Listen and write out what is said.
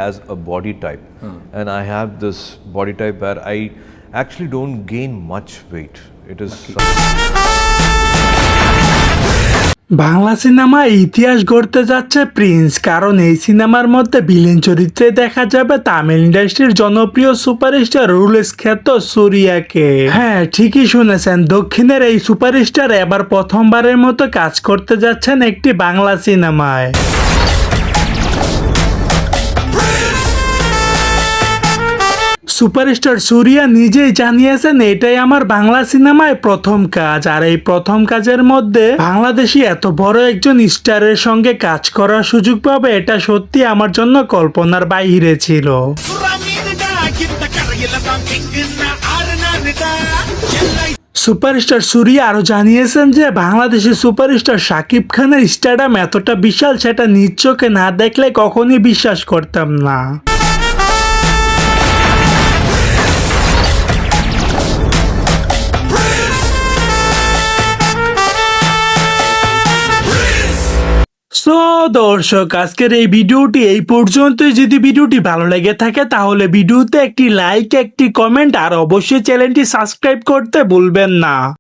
has a body type, and I have this body type where I actually don't gain much weight. It is Bangla সিনেমায় ইতিহাস গড়তে যাচ্ছে Prince, কারণ এই সিনেমার মধ্যে ভিলেন চরিত্রে দেখা যাবে তামিল ইন্ডাস্ট্রির জনপ্রিয় সুপারস্টার রুলস খ্যাত সূর্যাকে। হ্যাঁ, ঠিকই শুনেছেন, দক্ষিণের এই সুপারস্টার এবার প্রথমবারের মতো কাজ করতে যাচ্ছেন একটি বাংলা সিনেমায়। সুপারস্টার সূর্যা নিজেই জানিয়েছেন এটাই আমার বাংলা সিনেমায় প্রথম কাজ, আর এই প্রথম কাজের মধ্যে বাংলাদেশি এত বড় একজন স্টারের সঙ্গে কাজ করার সুযোগ পাবে এটা সত্যি আমার জন্য কল্পনার বাইরে ছিল। সুপারস্টার সূর্যা আরো জানিয়েছেন যে বাংলাদেশি সুপারস্টার শাকিব খানের স্টারডাম এতটা বিশাল সেটা নিজ চোখে না দেখলে কখনই বিশ্বাস করতাম না। সো দর্শক, আজকের এই ভিডিওটি এই পর্যন্তই। যদি ভিডিওটি ভালো লেগে থাকে তাহলে ভিডিওতে একটি লাইক, একটি কমেন্ট আর অবশ্যই চ্যানেলটি সাবস্ক্রাইব করতে ভুলবেন না।